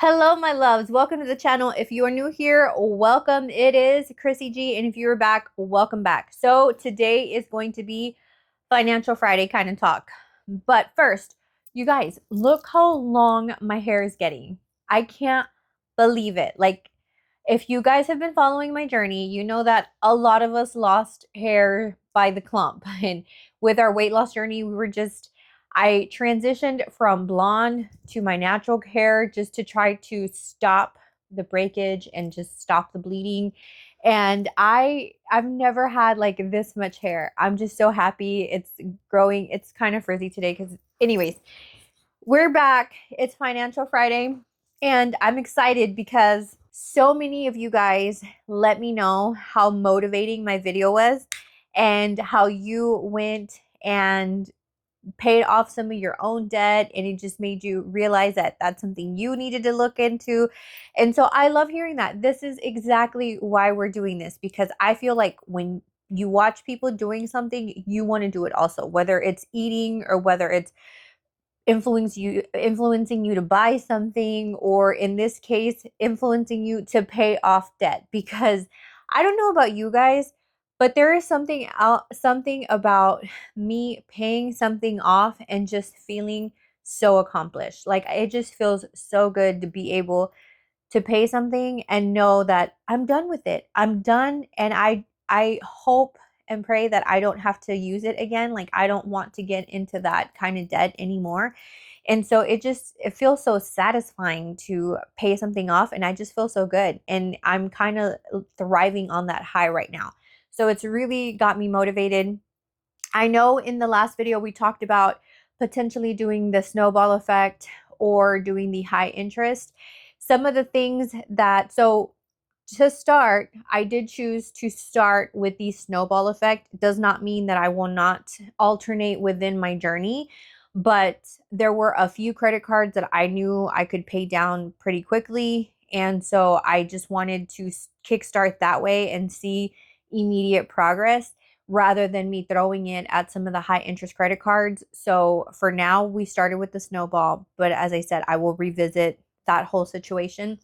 Hello, my loves. Welcome to the channel. If you are new here, welcome. It is Crissy G. And if you are back, welcome back. So today is going to be Financial Friday kind of talk. But first, you guys, look how long my hair is getting. I can't believe it. Like, if you guys have been following my journey, you know that a lot of us lost hair by the clump. And with our weight loss journey, I transitioned from blonde to my natural hair just to try to stop the breakage and just stop the bleeding. And I've never had like this much hair. I'm just so happy it's growing. It's kind of frizzy today because anyways, we're back. It's Financial Friday and I'm excited because so many of you guys let me know how motivating my video was and how you went and paid off some of your own debt and it just made you realize that that's something you needed to look into. And so I love hearing that. This is exactly why we're doing this, because I feel like when you watch people doing something, you want to do it also, whether it's eating or whether it's influencing you to buy something, or in this case influencing you to pay off debt. Because I don't know about you guys, but there is something about me paying something off and just feeling so accomplished. Like, it just feels so good to be able to pay something and know that I'm done with it. I'm done, and I hope and pray that I don't have to use it again. Like, I don't want to get into that kind of debt anymore. And so it feels so satisfying to pay something off, and I just feel so good, and I'm kind of thriving on that high right now. So it's really got me motivated. I know in the last video we talked about potentially doing the snowball effect or doing the high interest. Some of the things to start, I did choose to start with the snowball effect. It does not mean that I will not alternate within my journey, but there were a few credit cards that I knew I could pay down pretty quickly. And so I just wanted to kickstart that way and see immediate progress rather than me throwing it at some of the high interest credit cards. So for now, we started with the snowball, but as I said, I will revisit that whole situation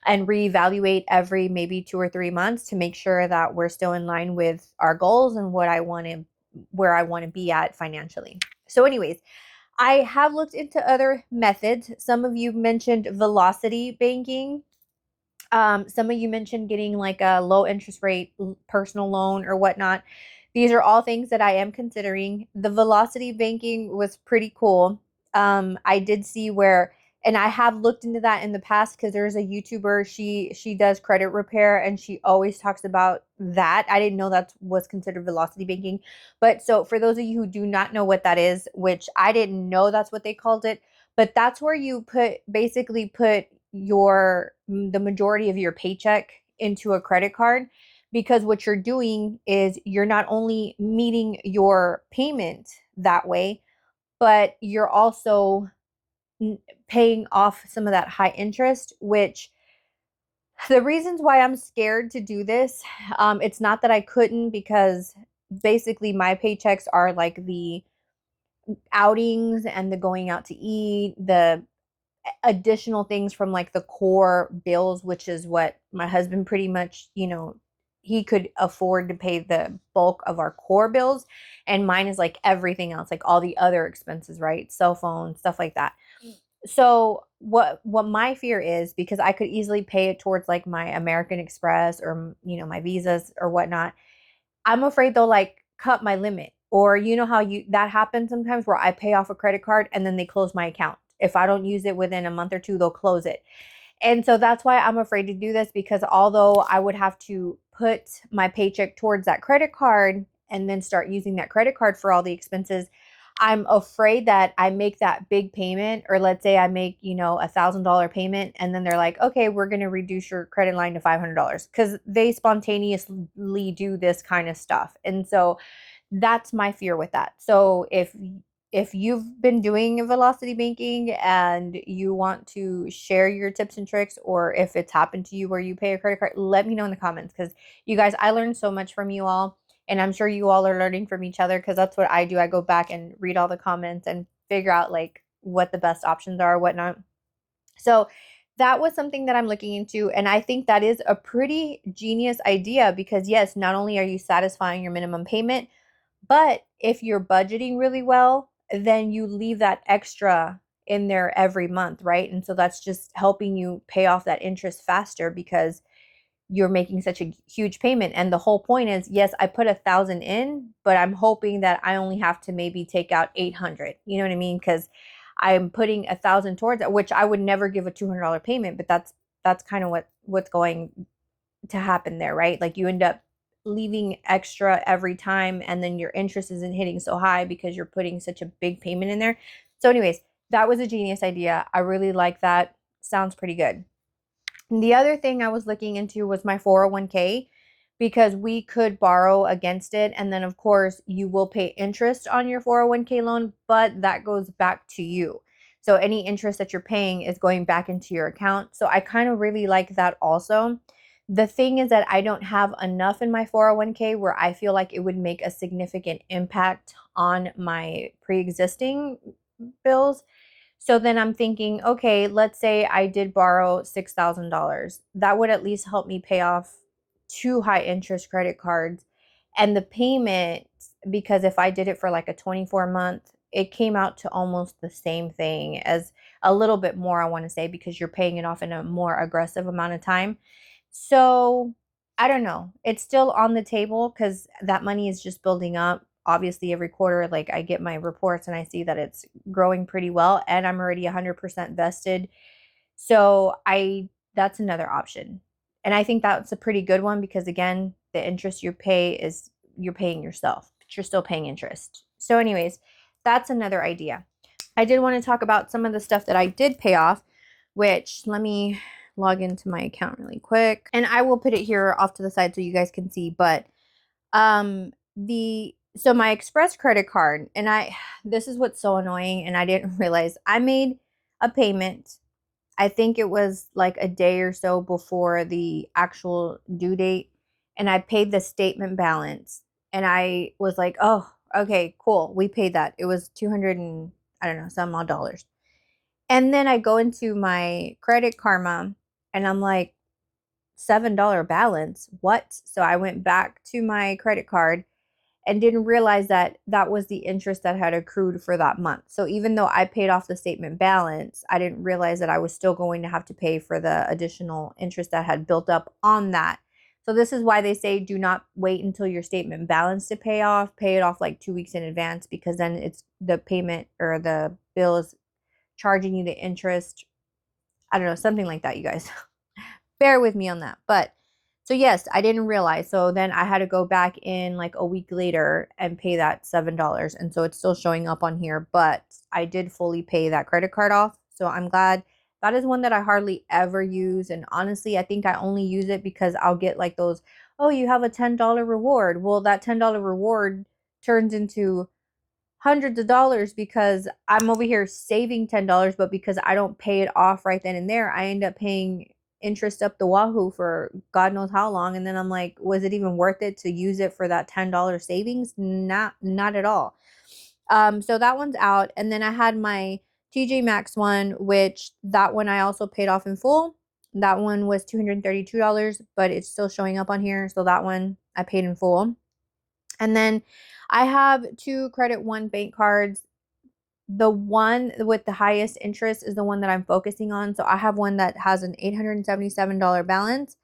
and reevaluate every maybe 2 or 3 months to make sure that we're still in line with our goals and where I want to be at financially. So anyways, I have looked into other methods. Some of you mentioned velocity banking. Some of you mentioned getting like a low interest rate personal loan or whatnot. These are all things that I am considering. The velocity banking was pretty cool. I did see where, and I have looked into that in the past because there's a YouTuber, she does credit repair and she always talks about that. I didn't know that was considered velocity banking. But so for those of you who do not know what that is, which I didn't know that's what they called it, but that's where you basically put the majority of your paycheck into a credit card, because what you're doing is you're not only meeting your payment that way, but you're also paying off some of that high interest. Which the reasons why I'm scared to do this, it's not that I couldn't, because basically my paychecks are like the outings and the going out to eat, the additional things from like the core bills, which is what my husband pretty much, he could afford to pay the bulk of our core bills. And mine is like everything else, like all the other expenses, right? Cell phone, stuff like that. So what my fear is, because I could easily pay it towards like my American Express or, my visas or whatnot, I'm afraid they'll like cut my limit. Or you know how that happens sometimes where I pay off a credit card and then they close my account. If I don't use it within a month or two, they'll close it. And so that's why I'm afraid to do this, because although I would have to put my paycheck towards that credit card and then start using that credit card for all the expenses, I'm afraid that I make that big payment, or let's say I make, $1,000 payment, and then they're like, okay, we're going to reduce your credit line to $500, because they spontaneously do this kind of stuff. And so that's my fear with that. So if you've been doing velocity banking and you want to share your tips and tricks, or if it's happened to you where you pay a credit card, let me know in the comments, because you guys, I learned so much from you all. And I'm sure you all are learning from each other, because that's what I do. I go back and read all the comments and figure out like what the best options are, whatnot. So that was something that I'm looking into. And I think that is a pretty genius idea because, yes, not only are you satisfying your minimum payment, but if you're budgeting really well, then you leave that extra in there every month, right? And so that's just helping you pay off that interest faster because you're making such a huge payment. And the whole point is, yes, I put 1,000 in, but I'm hoping that I only have to maybe take out 800. You know what I mean? Because I'm putting 1,000 towards it, which I would never give a $200 payment, but that's kind of what's going to happen there, right? Like you end up leaving extra every time, and then your interest isn't hitting so high because you're putting such a big payment in there. So, anyways, that was a genius idea. I really like that. Sounds pretty good. The other thing I was looking into was my 401k because we could borrow against it. And then, of course, you will pay interest on your 401k loan, but that goes back to you. So any interest that you're paying is going back into your account. So I kind of really like that also. The thing is that I don't have enough in my 401k where I feel like it would make a significant impact on my pre existing bills. So then I'm thinking, okay, let's say I did borrow $6,000. That would at least help me pay off two high interest credit cards. And the payment, because if I did it for like a 24-month, it came out to almost the same thing as a little bit more, I want to say, because you're paying it off in a more aggressive amount of time. So I don't know. It's still on the table because that money is just building up. Obviously, every quarter, like I get my reports and I see that it's growing pretty well, and I'm already 100% vested. So that's another option. And I think that's a pretty good one because again, the interest you pay is you're paying yourself, but you're still paying interest. So anyways, that's another idea. I did want to talk about some of the stuff that I did pay off, which let me log into my account really quick. And I will put it here off to the side so you guys can see, but the so my Express credit card, and this is what's so annoying, and I didn't realize I made a payment. I think it was like a day or so before the actual due date, and I paid the statement balance, and I was like, oh, okay, cool, we paid that. It was 200 and I don't know, some odd dollars. And then I go into my Credit Karma, and I'm like, $7 balance. What? So I went back to my credit card and didn't realize that that was the interest that had accrued for that month. So even though I paid off the statement balance, I didn't realize that I was still going to have to pay for the additional interest that had built up on that. So this is why they say do not wait until your statement balance to pay off. Pay it off like 2 weeks in advance because then it's the payment or the bill is charging you the interest. I don't know, something like that, you guys. Bear with me on that. But so yes, I didn't realize. So then I had to go back in like a week later and pay that $7. And so it's still showing up on here, but I did fully pay that credit card off. So I'm glad. That is one that I hardly ever use. And honestly, I think I only use it because I'll get like those, oh, you have a $10 reward. Well, that $10 reward turns into hundreds of dollars because I'm over here saving $10, but because I don't pay it off right then and there, I end up paying interest up the wahoo for God knows how long. And then I'm like, was it even worth it to use it for that $10 savings? Not at all. So that one's out. And then I had my TJ Maxx one, which that one I also paid off in full. That one was $232, but it's still showing up on here. So that one I paid in full. And then I have two Credit One bank cards. The one with the highest interest is the one that I'm focusing on. So I have one that has an $877 balance,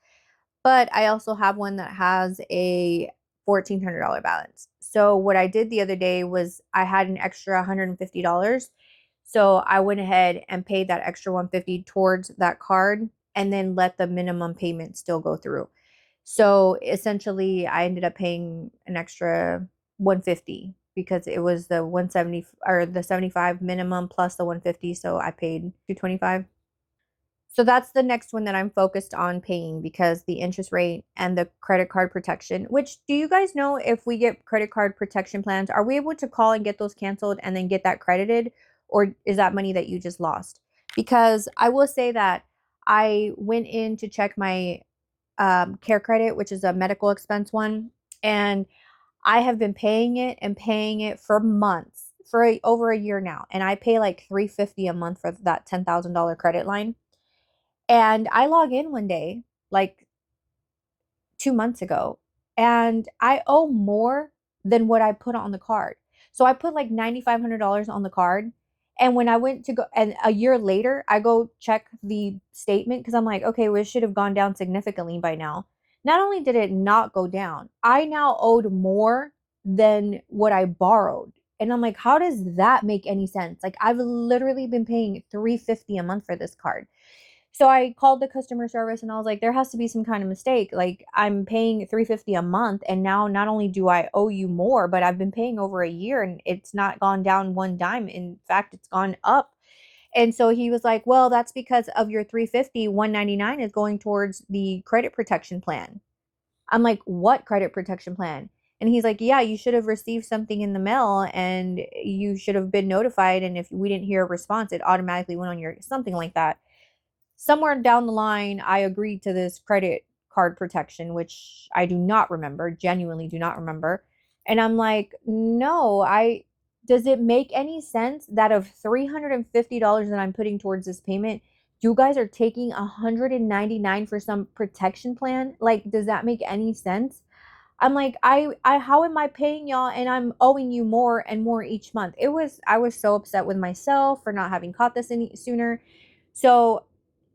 but I also have one that has a $1,400 balance. So what I did the other day was I had an extra $150. So I went ahead and paid that extra $150 towards that card and then let the minimum payment still go through. So essentially I ended up paying an extra 150 because it was the 170 or the 75 minimum plus the 150, so I paid 225. So that's the next one that I'm focused on paying because the interest rate and the credit card protection, which do you guys know if we get credit card protection plans, are we able to call and get those canceled and then get that credited? Or is that money that you just lost? Because I will say that I went in to check my care credit, which is a medical expense one, and I have been paying it for months, for over a year now, and I pay like $350 a month for that $10,000 credit line. And I log in one day, like 2 months ago, and I owe more than what I put on the card. So I put like $9,500 on the card. And when I went to go, and a year later, I go check the statement because I'm like, okay, well, it should have gone down significantly by now. Not only did it not go down, I now owed more than what I borrowed. And I'm like, how does that make any sense? Like, I've literally been paying $350 a month for this card. So I called the customer service and I was like, there has to be some kind of mistake. Like, I'm paying $350 a month, and now not only do I owe you more, but I've been paying over a year and it's not gone down one dime. In fact, it's gone up. And so he was like, well, that's because of your 350, 199 is going towards the credit protection plan. I'm like, what credit protection plan? And he's like, yeah, you should have received something in the mail and you should have been notified. And if we didn't hear a response, it automatically went on your something like that. Somewhere down the line, I agreed to this credit card protection, which I do not remember, genuinely do not remember. And I'm like, no, does it make any sense that of $350 that I'm putting towards this payment, you guys are taking $199 for some protection plan? Like, does that make any sense? I'm like, I how am I paying y'all and I'm owing you more and more each month? I was so upset with myself for not having caught this any sooner. So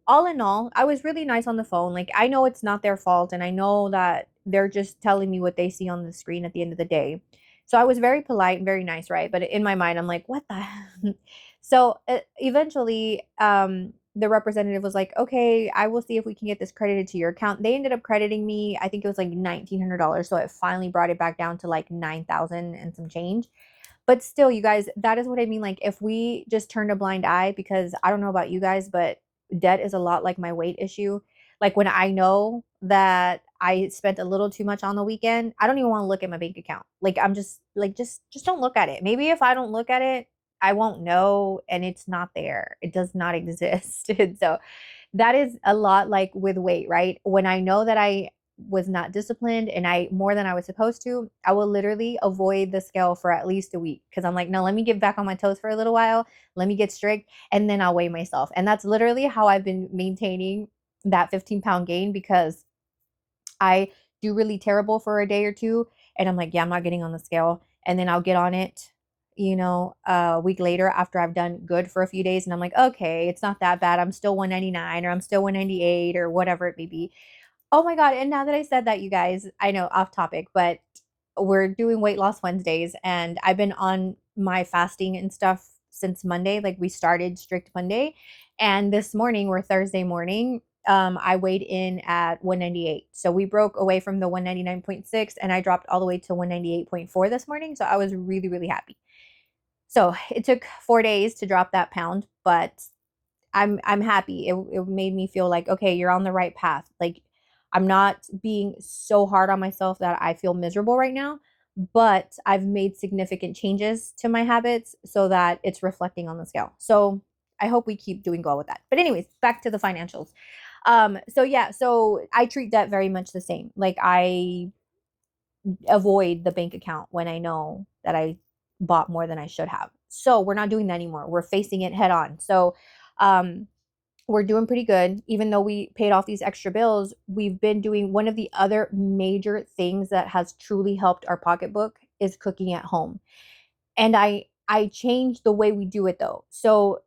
all in all, I was really nice on the phone. Like, I know it's not their fault, and I know that they're just telling me what they see on the screen at the end of the day. So I was very polite and very nice, right? But in my mind, I'm like, what the? So eventually, the representative was like, okay, I will see if we can get this credited to your account. They ended up crediting me, I think it was like $1,900. So it finally brought it back down to like 9,000 and some change. But still, you guys, that is what I mean. Like, if we just turned a blind eye, because I don't know about you guys, but debt is a lot like my weight issue. Like, when I know that I spent a little too much on the weekend, I don't even want to look at my bank account. Like, I'm just like, just don't look at it. Maybe if I don't look at it, I won't know, and it's not there. It does not exist. And so that is a lot like with weight, right? When I know that I was not disciplined and I more than I was supposed to, I will literally avoid the scale for at least a week because I'm like, no, let me get back on my toes for a little while. Let me get strict and then I'll weigh myself. And that's literally how I've been maintaining that 15-pound gain because I do really terrible for a day or two. And I'm like, yeah, I'm not getting on the scale. And then I'll get on it, a week later after I've done good for a few days. And I'm like, okay, it's not that bad. I'm still 199 or I'm still 198 or whatever it may be. Oh my God. And now that I said that, you guys, I know off topic, but we're doing weight loss Wednesdays and I've been on my fasting and stuff since Monday. Like, we started strict Monday. And this morning, we're Thursday morning, I weighed in at 198. So we broke away from the 199.6 and I dropped all the way to 198.4 this morning. So I was really, really happy. So it took 4 days to drop that pound, but I'm happy. It made me feel like, okay, you're on the right path. Like, I'm not being so hard on myself that I feel miserable right now, but I've made significant changes to my habits so that it's reflecting on the scale. So I hope we keep doing well with that. But anyways, back to the financials. So yeah, so I treat debt very much the same. Like, I avoid the bank account when I know that I bought more than I should have. So we're not doing that anymore. We're facing it head on. So um we're doing pretty good. Even though we paid off these extra bills, we've been doing one of the other major things that has truly helped our pocketbook is cooking at home. And I changed the way we do it though. So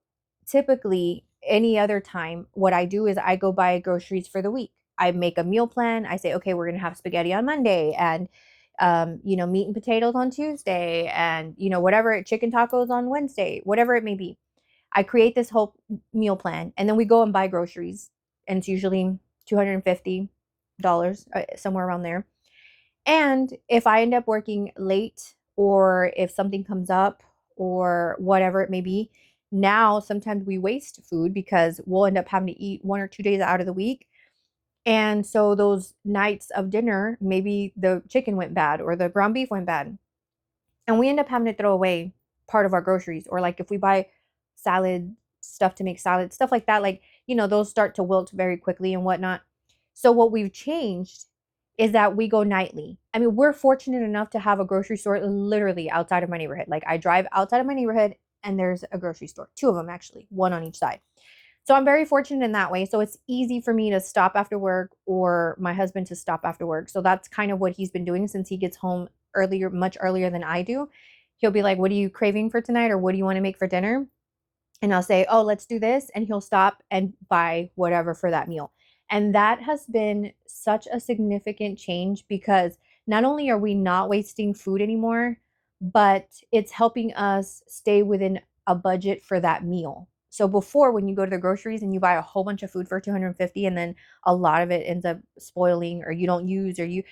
typically any other time, what I do is I go buy groceries for the week. I make a meal plan. I say, okay, we're gonna have spaghetti on Monday and meat and potatoes on Tuesday and whatever, chicken tacos on Wednesday, whatever it may be. I create this whole meal plan and then we go and buy groceries. And it's usually $250, somewhere around there. And if I end up working late or if something comes up or whatever it may be, now sometimes we waste food because we'll end up having to eat 1 or 2 days out of the week. And so those nights of dinner, maybe the chicken went bad or the ground beef went bad. And we end up having to throw away part of our groceries. Or like if we buy salad stuff to make salad, stuff like that, like, those start to wilt very quickly and whatnot. So what we've changed is that we go nightly. I mean, we're fortunate enough to have a grocery store literally outside of my neighborhood. Like, I drive outside of my neighborhood and there's a grocery store, two of them actually, one on each side. So I'm very fortunate in that way. So it's easy for me to stop after work or my husband to stop after work. So that's kind of what he's been doing since he gets home earlier, much earlier than I do. He'll be like, "What are you craving for tonight? Or what do you want to make for dinner?" And I'll say, "Oh, let's do this." And he'll stop and buy whatever for that meal. And that has been such a significant change because not only are we not wasting food anymore, but it's helping us stay within a budget for that meal. So before, when you go to the groceries and you buy a whole bunch of food for 250 and then a lot of it ends up spoiling or you don't use or you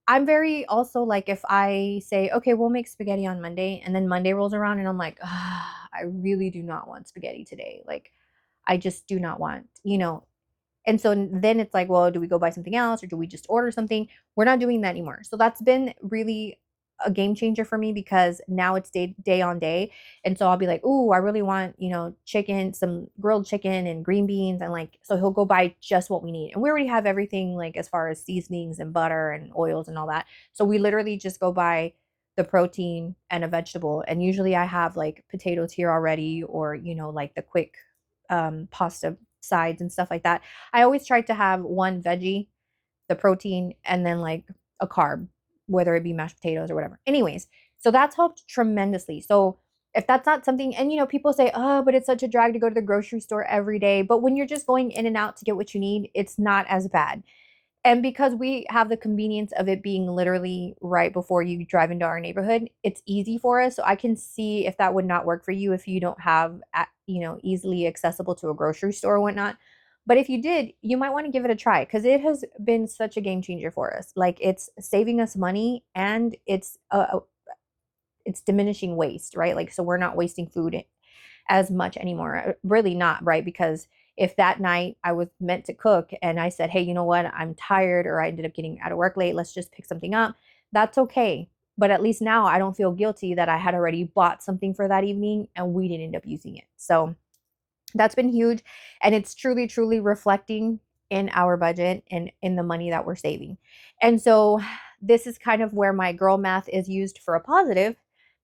I'm very also like if I say, okay, we'll make spaghetti on Monday, and then Monday rolls around and I'm like, ah, I really do not want spaghetti today. Like, I just do not want, and so then it's like, well, do we go buy something else or do we just order something? We're not doing that anymore. So that's been really a game changer for me because now it's day on day. And so I'll be like, "Oh, I really want, chicken, some grilled chicken and green beans." And like, so he'll go buy just what we need. And we already have everything like as far as seasonings and butter and oils and all that. So we literally just go buy the protein and a vegetable. And usually I have like potatoes here already or, like the quick pasta sides and stuff like that. I always try to have one veggie, the protein, and then like a carb, whether it be mashed potatoes or whatever. Anyways, so that's helped tremendously. So if that's not something, and people say, oh, but it's such a drag to go to the grocery store every day. But when you're just going in and out to get what you need, it's not as bad. And because we have the convenience of it being literally right before you drive into our neighborhood, it's easy for us. So I can see if that would not work for you if you don't have, easily accessible to a grocery store or whatnot. But if you did, you might want to give it a try because it has been such a game changer for us. Like it's saving us money and it's diminishing waste, right? Like so we're not wasting food as much anymore. Really not, right? Because if that night I was meant to cook and I said, hey, you know what? I'm tired or I ended up getting out of work late. Let's just pick something up. That's okay. But at least now I don't feel guilty that I had already bought something for that evening and we didn't end up using it. So that's been huge. And it's truly, truly reflecting in our budget and in the money that we're saving. And so this is kind of where my girl math is used for a positive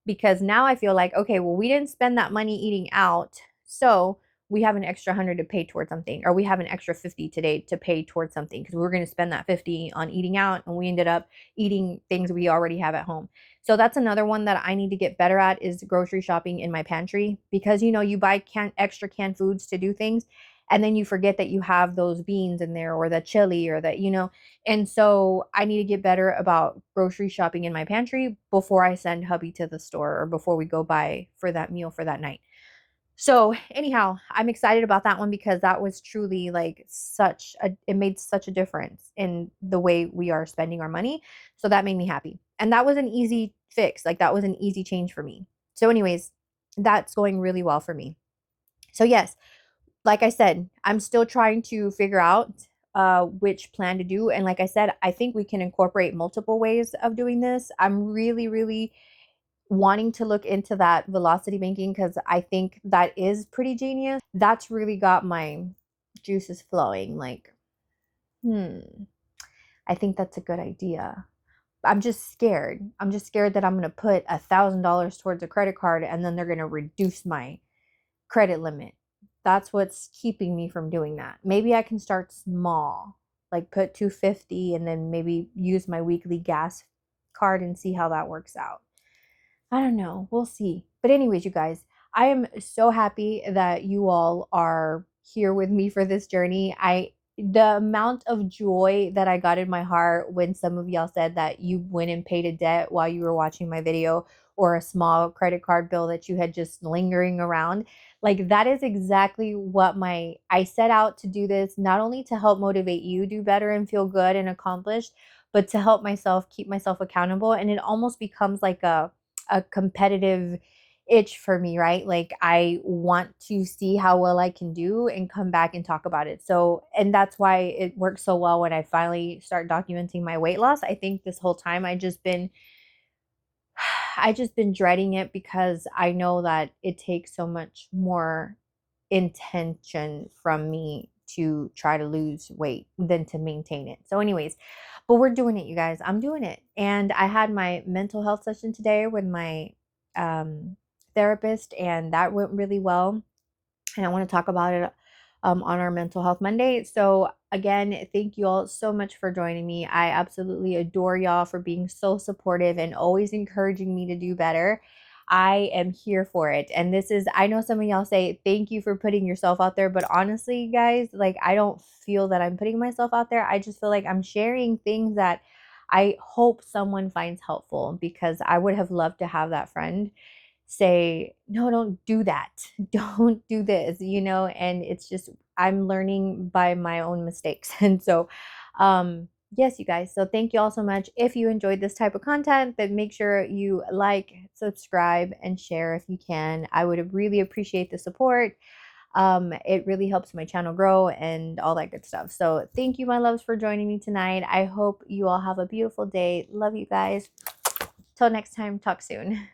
because now I feel like, okay, well, we didn't spend that money eating out. So we have an extra 100 to pay towards something, or we have an extra 50 today to pay towards something because we were going to spend that 50 on eating out and we ended up eating things we already have at home. So that's another one that I need to get better at is grocery shopping in my pantry because you buy extra canned foods to do things and then you forget that you have those beans in there or the chili or that and so I need to get better about grocery shopping in my pantry before I send hubby to the store or before we go buy for that meal for that night. So anyhow, I'm excited about that one because that was truly like it made such a difference in the way we are spending our money. So that made me happy. And that was an easy fix. Like that was an easy change for me. So anyways, that's going really well for me. So yes, like I said, I'm still trying to figure out which plan to do. And like I said, I think we can incorporate multiple ways of doing this. I'm really, really wanting to look into that velocity banking because I think that is pretty genius. That's really got my juices flowing. Like, I think that's a good idea. I'm just scared. I'm just scared that I'm going to put $1,000 towards a credit card and then they're going to reduce my credit limit. That's what's keeping me from doing that. Maybe I can start small, like put 250 and then maybe use my weekly gas card and see how that works out. I don't know. We'll see. But anyways, you guys, I am so happy that you all are here with me for this journey. The amount of joy that I got in my heart when some of y'all said that you went and paid a debt while you were watching my video or a small credit card bill that you had just lingering around. Like that is exactly what I set out to do this, not only to help motivate you do better and feel good and accomplished, but to help myself keep myself accountable. And it almost becomes like a competitive itch for me, right? Like I want to see how well I can do and come back and talk about it. So, and that's why it works so well when I finally start documenting my weight loss. I think this whole time I just been dreading it because I know that it takes so much more intention from me to try to lose weight than to maintain it. So anyways, but we're doing it, you guys. I'm doing it. And I had my mental health session today with my therapist and that went really well. And I want to talk about it on our Mental Health Monday. So, again, thank you all so much for joining me. I absolutely adore y'all for being so supportive and always encouraging me to do better. I am here for it. And this is, I know some of y'all say, thank you for putting yourself out there. But honestly, guys, like, I don't feel that I'm putting myself out there. I just feel like I'm sharing things that I hope someone finds helpful, because I would have loved to have that friend say, no, don't do that. Don't do this, and it's just, I'm learning by my own mistakes. And so, yes, you guys. So thank you all so much. If you enjoyed this type of content, then make sure you like, subscribe, and share if you can. I would really appreciate the support. It really helps my channel grow and all that good stuff. So thank you, my loves, for joining me tonight. I hope you all have a beautiful day. Love you guys. Till next time, talk soon.